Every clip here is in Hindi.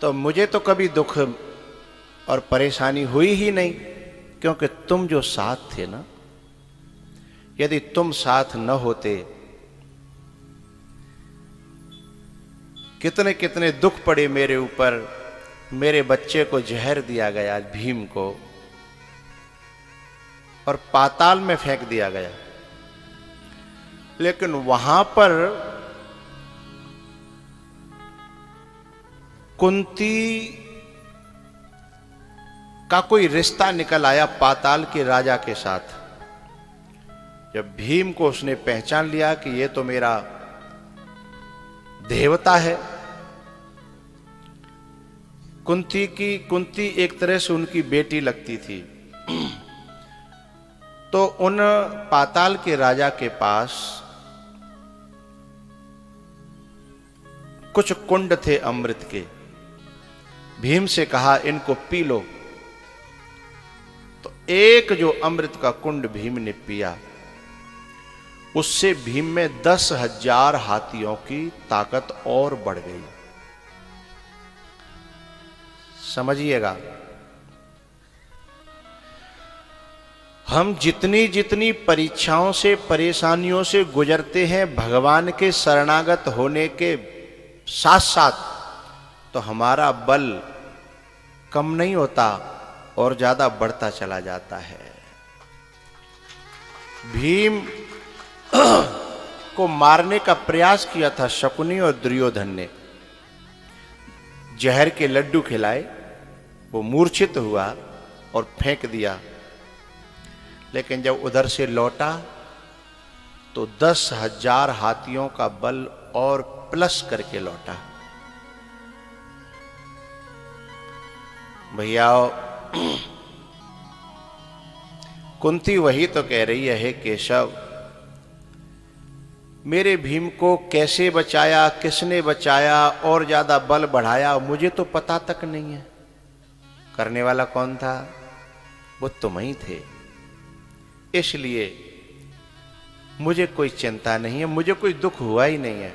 तो मुझे तो कभी दुख और परेशानी हुई ही नहीं, क्योंकि तुम जो साथ थे ना, यदि तुम साथ न होते, कितने कितने दुख पड़े मेरे ऊपर। मेरे बच्चे को जहर दिया गया, भीम को, और पाताल में फेंक दिया गया। लेकिन वहां पर कुंती का कोई रिश्ता निकल आया पाताल के राजा के साथ। जब भीम को उसने पहचान लिया कि ये तो मेरा देवता है, कुंती एक तरह से उनकी बेटी लगती थी, तो उन पाताल के राजा के पास कुछ कुंड थे अमृत के। भीम से कहा इनको पी लो। तो एक जो अमृत का कुंड भीम ने पिया, उससे भीम में 10,000 हाथियों की ताकत और बढ़ गई। समझिएगा, हम जितनी जितनी परीक्षाओं से, परेशानियों से गुजरते हैं, भगवान के शरणागत होने के साथ साथ, तो हमारा बल कम नहीं होता और ज्यादा बढ़ता चला जाता है। भीम को मारने का प्रयास किया था शकुनी और दुर्योधन ने। जहर के लड्डू खिलाए, वो मूर्छित हुआ और फेंक दिया। लेकिन जब उधर से लौटा तो 10,000 हाथियों का बल और प्लस करके लौटा। भैया, कुंती वही तो कह रही है, केशव मेरे भीम को कैसे बचाया, किसने बचाया और ज्यादा बल बढ़ाया, मुझे तो पता तक नहीं है। करने वाला कौन था? वो तुम ही थे। इसलिए मुझे कोई चिंता नहीं है, मुझे कोई दुख हुआ ही नहीं है।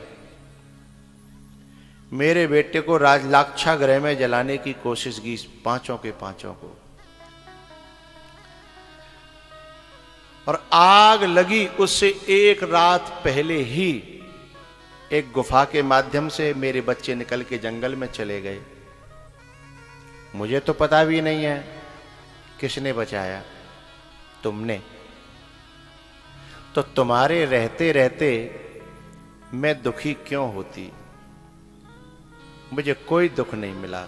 मेरे बेटे को राजलाक्षागृह में जलाने की कोशिश की, पांचों के पांचों को, और आग लगी उससे एक रात पहले ही। एक गुफा के माध्यम से मेरे बच्चे निकल के जंगल में चले गए। मुझे तो पता भी नहीं है किसने बचाया, तुमने। तो तुम्हारे रहते रहते मैं दुखी क्यों होती? मुझे कोई दुख नहीं मिला।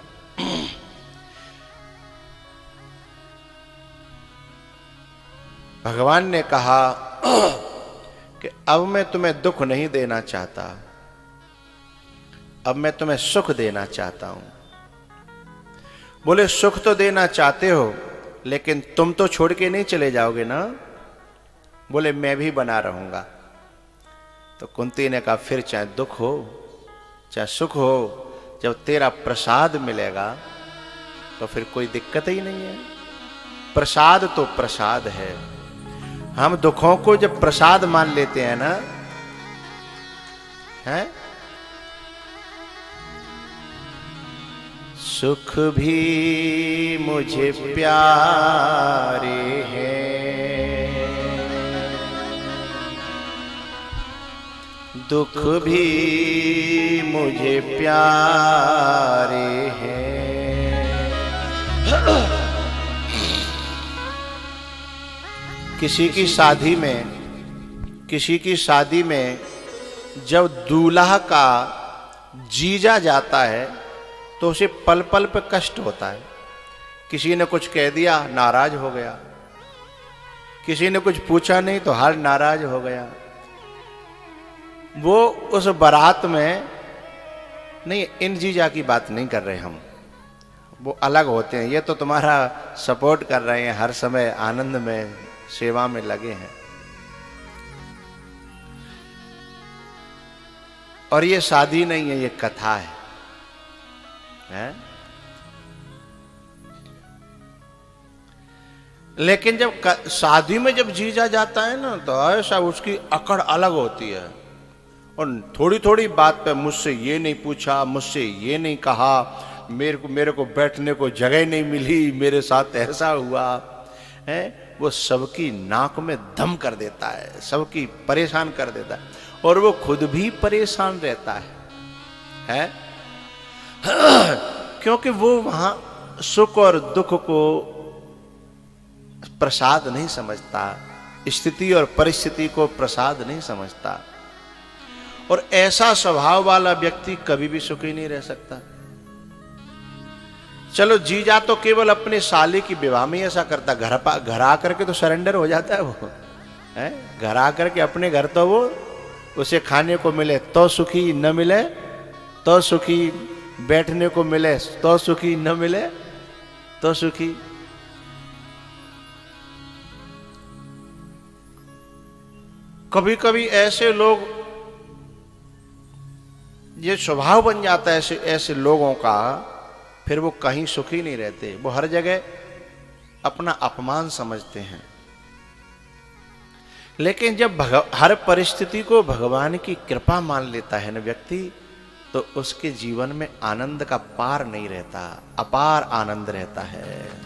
भगवान ने कहा कि अब मैं तुम्हें दुख नहीं देना चाहता, अब मैं तुम्हें सुख देना चाहता हूं। बोले सुख तो देना चाहते हो, लेकिन तुम तो छोड़ के नहीं चले जाओगे ना? बोले मैं भी बना रहूंगा। तो कुंती ने कहा फिर चाहे दुख हो चाहे सुख हो, जब तेरा प्रसाद मिलेगा तो फिर कोई दिक्कत ही नहीं है। प्रसाद तो प्रसाद है। हम दुखों को जब प्रसाद मान लेते हैं ना, हैं? सुख भी मुझे प्यारे हैं, दुख भी मुझे प्यारे हैं। किसी की शादी में जब दूल्हा का जीजा जाता है तो उसे पल पल पे कष्ट होता है। किसी ने कुछ कह दिया, नाराज हो गया। किसी ने कुछ पूछा नहीं तो हर नाराज हो गया। वो उस बारात में नहीं, इन जीजा की बात नहीं कर रहे हम, वो अलग होते हैं। ये तो तुम्हारा सपोर्ट कर रहे हैं, हर समय आनंद में, सेवा में लगे हैं। और ये शादी नहीं है, ये कथा है, हैं? लेकिन जब शादी में जब जीजा जाता है ना, तो ऐसा उसकी अकड़ अलग होती है। और थोड़ी थोड़ी बात पे मुझसे ये नहीं पूछा, मुझसे ये नहीं कहा, मेरे को बैठने को जगह नहीं मिली, मेरे साथ ऐसा हुआ है। वो सबकी नाक में दम कर देता है, सबकी परेशान कर देता है, और वो खुद भी परेशान रहता है? क्योंकि वो वहां सुख और दुख को प्रसाद नहीं समझता, स्थिति और परिस्थिति को प्रसाद नहीं समझता। और ऐसा स्वभाव वाला व्यक्ति कभी भी सुखी नहीं रह सकता। चलो जीजा तो केवल अपने साले की विवाह में ऐसा करता, घर आकर के तो सरेंडर हो जाता है वो, है? घर आकर के अपने घर तो वो उसे खाने को मिले तो सुखी, न मिले तो सुखी, बैठने को मिले तो सुखी, न मिले तो सुखी। कभी कभी ऐसे लोग, ये स्वभाव बन जाता है ऐसे लोगों का, फिर वो कहीं सुखी नहीं रहते, वो हर जगह अपना अपमान समझते हैं। लेकिन जब हर परिस्थिति को भगवान की कृपा मान लेता है ना व्यक्ति, तो उसके जीवन में आनंद का पार नहीं रहता, अपार आनंद रहता है।